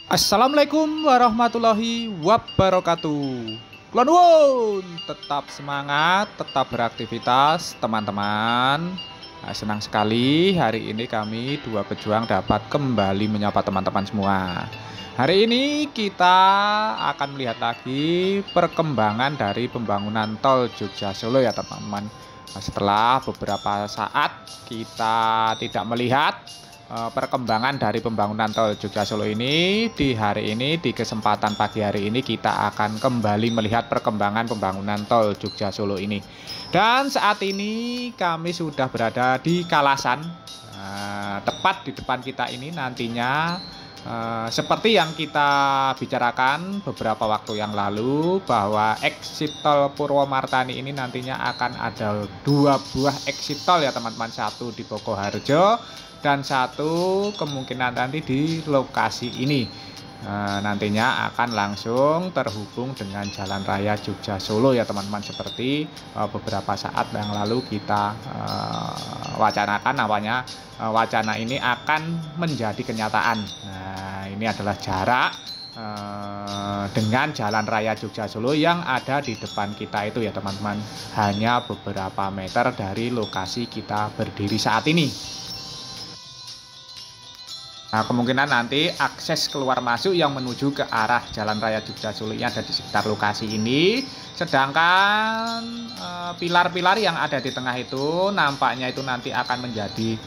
Assalamualaikum warahmatullahi wabarakatuh. Kulon wun, tetap semangat, tetap beraktivitas, teman-teman. Senang sekali hari ini kami dua pejuang dapat kembali menyapa teman-teman semua. Hari ini kita akan melihat lagi perkembangan dari pembangunan tol Jogja Solo ya teman-teman. Setelah beberapa saat kita tidak melihat perkembangan dari pembangunan tol Jogja Solo ini, di hari ini, di kesempatan pagi hari ini kita akan kembali melihat perkembangan pembangunan tol Jogja Solo ini. Dan saat ini kami sudah berada di Kalasan, tepat di depan kita ini nantinya seperti yang kita bicarakan beberapa waktu yang lalu, bahwa exit tol Purwomartani ini nantinya akan ada dua buah exit tol ya teman-teman, satu di Bokoharjo dan satu kemungkinan nanti di lokasi ini nantinya akan langsung terhubung dengan Jalan Raya Jogja Solo ya teman-teman, seperti beberapa saat yang lalu kita wacanakan, namanya wacana ini akan menjadi kenyataan. Nah, ini adalah jarak dengan Jalan Raya Jogja Solo yang ada di depan kita itu ya teman-teman, hanya beberapa meter dari lokasi kita berdiri saat ini. Nah, kemungkinan nanti akses keluar masuk yang menuju ke arah Jalan Raya Jogja Solo ini ada di sekitar lokasi ini. Sedangkan pilar-pilar yang ada di tengah itu nampaknya itu nanti akan menjadi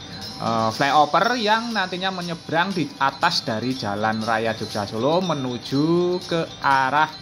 flyover yang nantinya menyeberang di atas dari Jalan Raya Jogja Solo menuju ke arah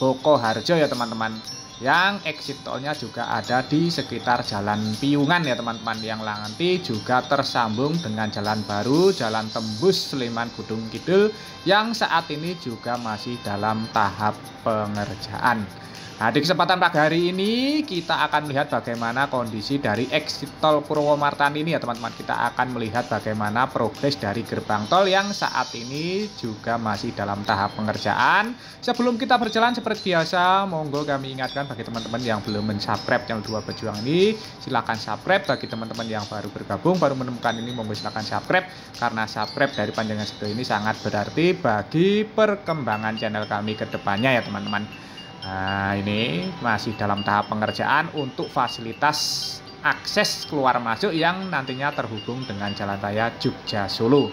Bokoharjo ya teman-teman. Yang exit tolnya juga ada di sekitar Jalan Piungan ya teman-teman, yang nanti juga tersambung dengan jalan baru, Jalan Tembus Sleman Gunung Kidul, yang saat ini juga masih dalam tahap pengerjaan. Nah, di kesempatan pagi hari ini kita akan melihat bagaimana kondisi dari exit tol Purwomartani ini ya teman-teman. Kita akan melihat bagaimana progres dari gerbang tol yang saat ini juga masih dalam tahap pengerjaan. Sebelum kita berjalan seperti biasa, monggo kami ingatkan bagi teman-teman yang belum mensubscribe channel Dua Pejuang ini, silahkan subscribe. Bagi teman-teman yang baru bergabung, baru menemukan ini, monggo silahkan subscribe, karena subscribe dari panjangan sebelah ini sangat berarti bagi perkembangan channel kami ke depannya ya teman-teman. Nah, ini masih dalam tahap pengerjaan untuk fasilitas akses keluar masuk yang nantinya terhubung dengan Jalan Raya Jogja Solo.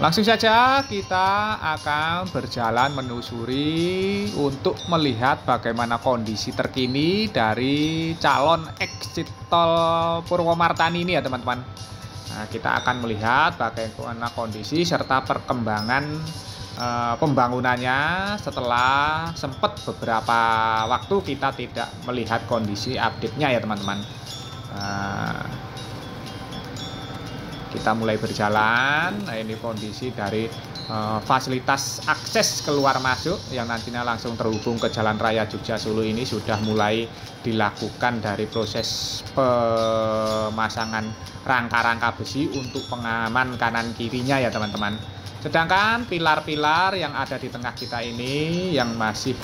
Langsung saja kita akan berjalan menelusuri untuk melihat bagaimana kondisi terkini dari calon exit tol Purwomartani ini ya teman-teman. Nah, kita akan melihat bagaimana kondisi serta perkembangan pembangunannya setelah sempat beberapa waktu kita tidak melihat kondisi update-nya ya teman-teman. Kita mulai berjalan. Nah, ini kondisi dari fasilitas akses keluar masuk yang nantinya langsung terhubung ke Jalan Raya Jogja Solo ini sudah mulai dilakukan dari proses pemasangan rangka-rangka besi untuk pengaman kanan kirinya ya teman-teman. Sedangkan pilar-pilar yang ada di tengah kita ini yang masih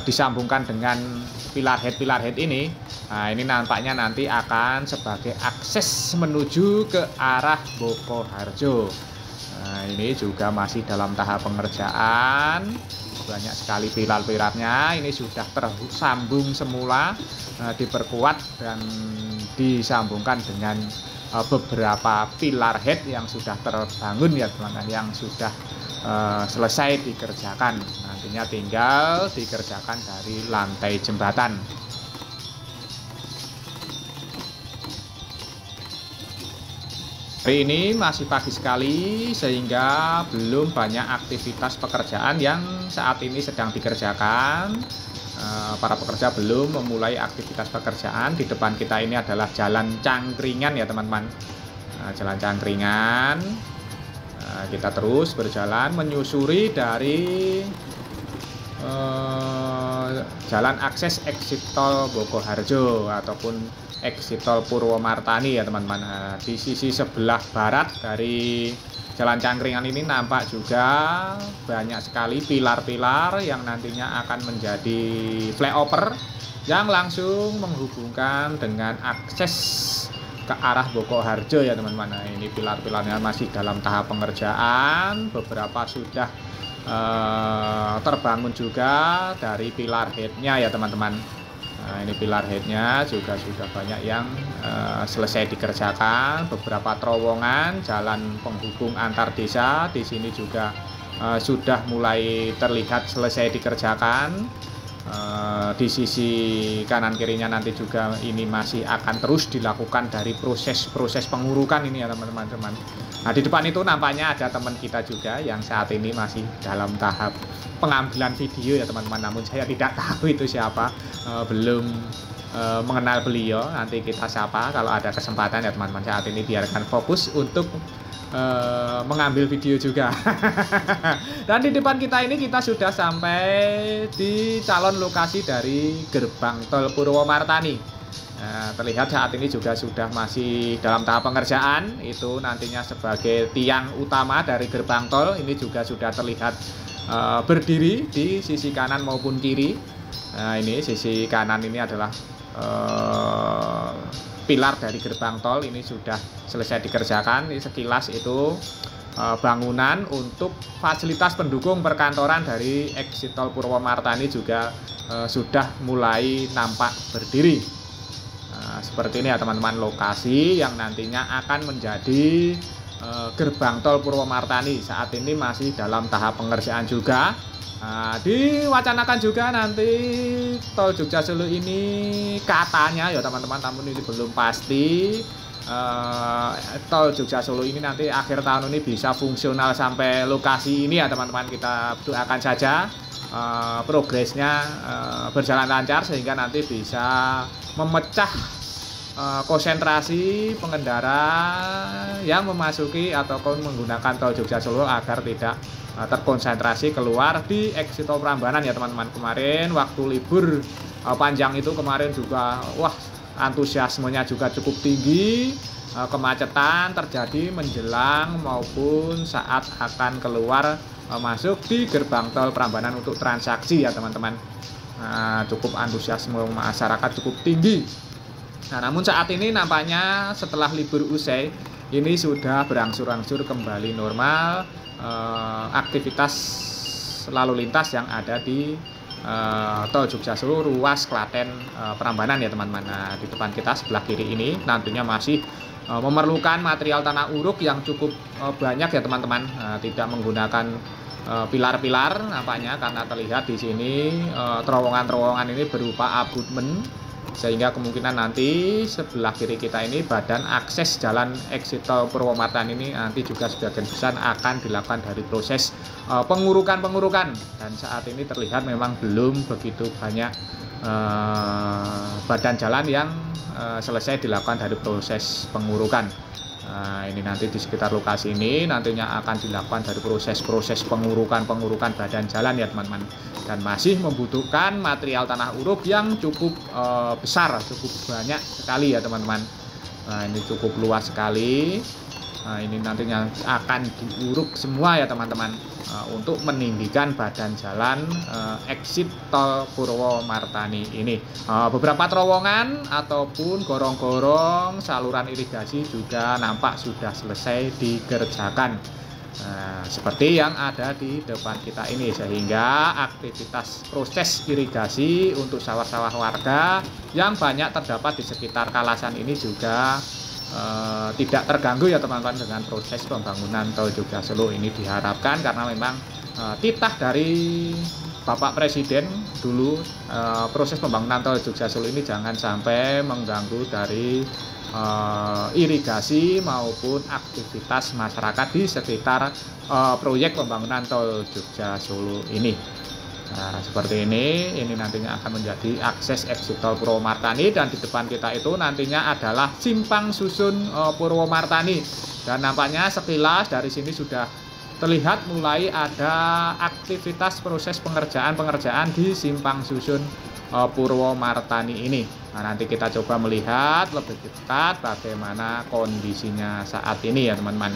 disambungkan dengan pilar head ini. Nah, ini nampaknya nanti akan sebagai akses menuju ke arah Bokoharjo. Nah, ini juga masih dalam tahap pengerjaan. Banyak sekali pilar-pilarnya ini sudah tersambung semula, diperkuat dan disambungkan dengan beberapa pilar head yang sudah terbangun ya teman-teman, yang sudah selesai dikerjakan. Nantinya tinggal dikerjakan dari lantai jembatan. Hari ini masih pagi sekali sehingga belum banyak aktivitas pekerjaan yang saat ini sedang dikerjakan. Para pekerja belum memulai aktivitas pekerjaan. Di depan kita ini adalah Jalan Cangkringan ya teman-teman. Jalan Cangkringan. Kita terus berjalan menyusuri dari jalan akses exit tol Bokoharjo ataupun exit tol Purwomartani ya teman-teman. Di sisi sebelah barat dari Jalan Cangkringan ini nampak juga banyak sekali pilar-pilar yang nantinya akan menjadi flyover yang langsung menghubungkan dengan akses ke arah Bokoharjo ya teman-teman. Nah, ini pilar-pilarnya masih dalam tahap pengerjaan, beberapa sudah terbangun juga dari pilar headnya ya teman-teman. Nah, ini pilar headnya juga sudah banyak yang selesai dikerjakan. Beberapa terowongan jalan penghubung antar desa di sini juga sudah mulai terlihat selesai dikerjakan. Di sisi kanan kirinya nanti juga ini masih akan terus dilakukan dari proses pengurukan ini ya teman-teman. Nah, di depan itu nampaknya ada teman kita juga yang saat ini masih dalam tahap pengambilan video ya teman-teman, namun saya tidak tahu itu siapa, belum mengenal beliau. Nanti kita sapa kalau ada kesempatan ya teman-teman. Saat ini biarkan fokus untuk mengambil video juga. Dan di depan kita ini kita sudah sampai di calon lokasi dari gerbang tol Purwomartani. Nah, terlihat saat ini juga sudah masih dalam tahap pengerjaan. Itu nantinya sebagai tiang utama dari gerbang tol ini juga sudah terlihat berdiri di sisi kanan maupun kiri. Nah, ini sisi kanan ini adalah pilar dari gerbang tol, ini sudah selesai dikerjakan. Ini sekilas itu bangunan untuk fasilitas pendukung perkantoran dari exit tol Purwomartani juga sudah mulai nampak berdiri. Nah, seperti ini ya teman-teman, lokasi yang nantinya akan menjadi gerbang tol Purwomartani. Saat ini masih dalam tahap pengerjaan juga. Nah, diwacanakan juga nanti tol Jogja Solo ini katanya ya teman-teman, namun ini belum pasti. Tol Jogja Solo ini nanti akhir tahun ini bisa fungsional sampai lokasi ini ya teman-teman. Kita doakan saja progresnya berjalan lancar sehingga nanti bisa memecah konsentrasi pengendara yang memasuki ataupun menggunakan tol Jogja Solo agar tidak terkonsentrasi keluar di exit tol Prambanan ya teman-teman. Kemarin waktu libur panjang itu kemarin juga wah, antusiasmenya juga cukup tinggi. Kemacetan terjadi menjelang maupun saat akan keluar masuk di gerbang tol Prambanan untuk transaksi ya teman-teman. Nah, cukup antusiasme masyarakat cukup tinggi. Nah, namun saat ini nampaknya setelah libur usai ini sudah berangsur-angsur kembali normal aktivitas lalu lintas yang ada di tol Jogja Solo ruas Klaten Prambanan ya teman-teman. Nah, di depan kita sebelah kiri ini nantinya masih memerlukan material tanah uruk yang cukup banyak ya teman-teman. Tidak menggunakan pilar-pilar nampaknya karena terlihat di sini terowongan-terowongan ini berupa abutmen, sehingga kemungkinan nanti sebelah kiri kita ini badan akses jalan exit tol Purwomartani ini nanti juga sebagian besar akan dilakukan dari proses pengurukan, dan saat ini terlihat memang belum begitu banyak badan jalan yang selesai dilakukan dari proses pengurukan. Nah, ini nanti di sekitar lokasi ini nantinya akan dilakukan dari proses pengurukan badan jalan ya teman-teman, dan masih membutuhkan material tanah uruk yang cukup besar, cukup banyak sekali ya teman-teman. Nah, ini cukup luas sekali. Nah, ini nantinya akan diuruk semua ya teman-teman untuk meninggikan badan jalan exit tol Purwomartani ini. Beberapa terowongan ataupun gorong-gorong saluran irigasi juga nampak sudah selesai dikerjakan. Nah, seperti yang ada di depan kita ini, sehingga aktivitas proses irigasi untuk sawah-sawah warga yang banyak terdapat di sekitar Kalasan ini juga tidak terganggu ya teman-teman dengan proses pembangunan tol Jogja Solo ini. Diharapkan karena memang titah dari Bapak Presiden dulu proses pembangunan tol Jogja Solo ini jangan sampai mengganggu dari irigasi maupun aktivitas masyarakat di sekitar proyek pembangunan tol Jogja Solo ini. Nah, seperti ini nantinya akan menjadi akses exit tol Purwomartani, dan di depan kita itu nantinya adalah simpang susun Purwomartani. Dan nampaknya sekilas dari sini sudah terlihat mulai ada aktivitas proses pengerjaan di simpang susun Purwomartani ini. Nah, nanti kita coba melihat lebih dekat bagaimana kondisinya saat ini ya teman-teman.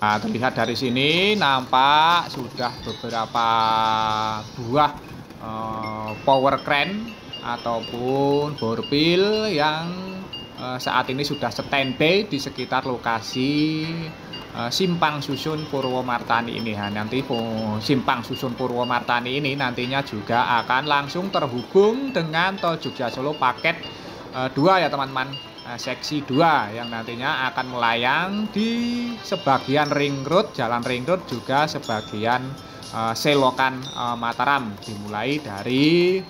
Nah, terlihat dari sini nampak sudah beberapa buah power crane ataupun borpil yang saat ini sudah standby di sekitar lokasi Simpang Susun Purwomartani ini. Nah, nanti Simpang Susun Purwomartani ini nantinya juga akan langsung terhubung dengan Tol Jogja Solo paket 2 ya teman-teman, seksi 2 yang nantinya akan melayang di sebagian ring road, jalan ring road, juga sebagian selokan Mataram, dimulai dari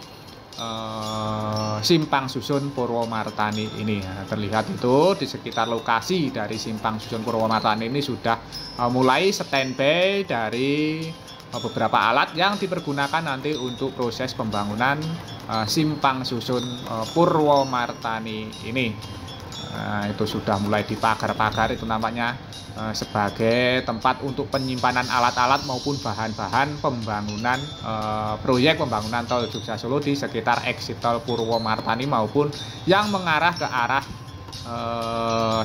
Simpang Susun Purwomartani ini. Nah, terlihat itu di sekitar lokasi dari Simpang Susun Purwomartani ini sudah mulai standby dari beberapa alat yang dipergunakan nanti untuk proses pembangunan Simpang Susun Purwomartani ini. Nah, itu sudah mulai dipagar-pagar, itu namanya sebagai tempat untuk penyimpanan alat-alat maupun bahan-bahan pembangunan proyek pembangunan Tol Jogja Solo di sekitar exit Tol Purwomartani maupun yang mengarah ke arah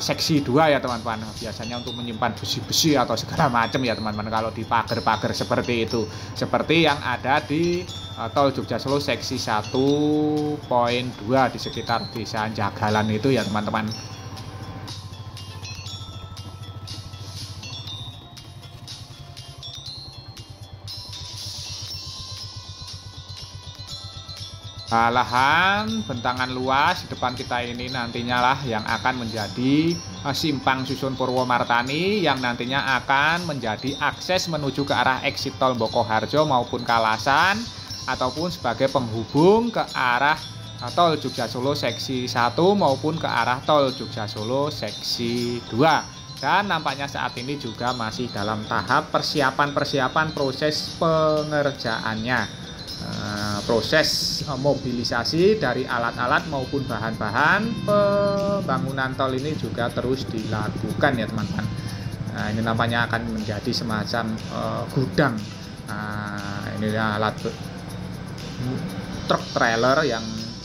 seksi 2 ya teman-teman. Biasanya untuk menyimpan besi-besi atau segala macam ya teman-teman kalau di pagar-pagar seperti itu, seperti yang ada di Tol Jogja Solo seksi 1.2 di sekitar desa Jagalan itu ya teman-teman. Lahan bentangan luas di depan kita ini nantinya lah yang akan menjadi Simpang Susun Purwomartani, yang nantinya akan menjadi akses menuju ke arah exit Tol Bokoharjo maupun Kalasan, ataupun sebagai penghubung ke arah Tol Jogja Solo seksi 1 maupun ke arah Tol Jogja Solo seksi 2. Dan nampaknya saat ini juga masih dalam tahap persiapan proses pengerjaannya. Proses mobilisasi dari alat-alat maupun bahan-bahan pembangunan tol ini juga terus dilakukan ya teman-teman. Nah, ini nampaknya akan menjadi semacam gudang. Ini alat truk trailer yang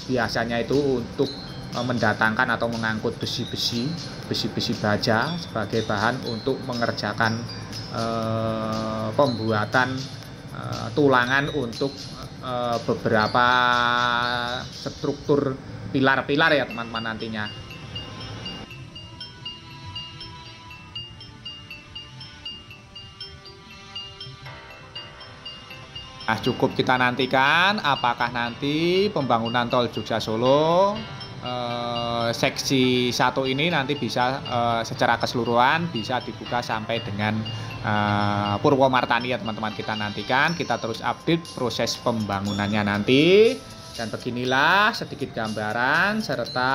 biasanya itu untuk mendatangkan atau mengangkut besi-besi baja sebagai bahan untuk mengerjakan pembuatan tulangan untuk beberapa struktur pilar-pilar ya teman-teman nantinya. Nah, cukup kita nantikan apakah nanti pembangunan Tol Jogja Solo seksi 1 ini nanti bisa secara keseluruhan bisa dibuka sampai dengan Purwomartani ya teman-teman. Kita nantikan, kita terus update proses pembangunannya nanti. Dan beginilah sedikit gambaran serta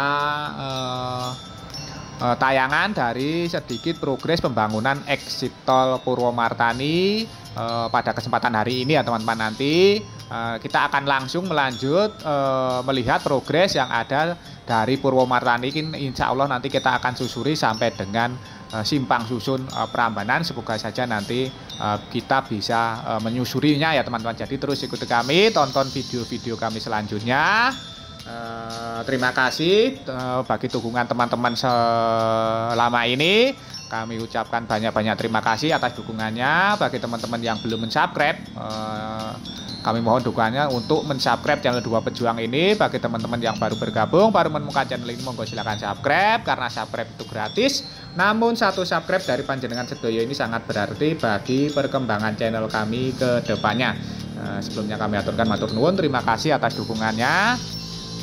tayangan dari sedikit progres pembangunan exit Tol Purwomartani pada kesempatan hari ini ya teman-teman. Nanti kita akan langsung melanjut melihat progres yang ada dari Purwomartani. Insya Allah nanti kita akan susuri sampai dengan Simpang Susun Prambanan. Semoga saja nanti kita bisa menyusurinya ya teman-teman. Jadi terus ikuti kami, tonton video-video kami selanjutnya. Terima kasih bagi dukungan teman-teman selama ini. Kami ucapkan banyak-banyak terima kasih atas dukungannya. Bagi teman-teman yang belum mensubscribe, kami mohon dukungannya untuk mensubscribe channel Dua Pejuang ini. Bagi teman-teman yang baru bergabung, baru menemukan channel ini, monggo silakan subscribe karena subscribe itu gratis. Namun satu subscribe dari panjenengan sedoyo ini sangat berarti bagi perkembangan channel kami ke depannya. Sebelumnya kami aturkan matur nuwun, terima kasih atas dukungannya.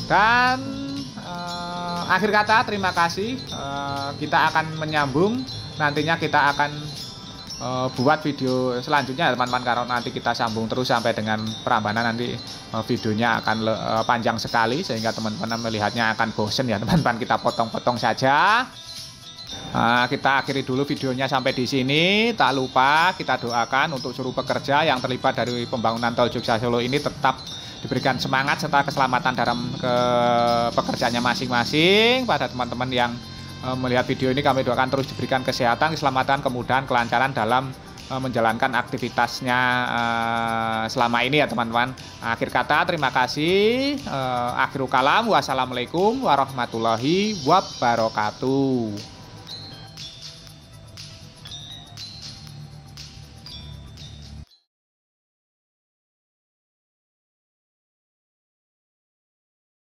Dan akhir kata terima kasih. Kita akan menyambung, nantinya kita akan buat video selanjutnya teman-teman, karena nanti kita sambung terus sampai dengan Prambanan. Nanti videonya akan panjang sekali sehingga teman-teman melihatnya akan bosen ya teman-teman. Kita potong-potong saja. Kita akhiri dulu videonya sampai di sini. Tak lupa kita doakan untuk seluruh pekerja yang terlibat dari pembangunan Tol Jogja Solo ini tetap diberikan semangat serta keselamatan dalam pekerjaannya masing-masing. Pada teman-teman yang melihat video ini, kami doakan terus diberikan kesehatan, keselamatan, kemudahan, kelancaran dalam menjalankan aktivitasnya selama ini ya teman-teman. Akhir kata terima kasih. Akhirul kalam, wassalamualaikum warahmatullahi wabarakatuh.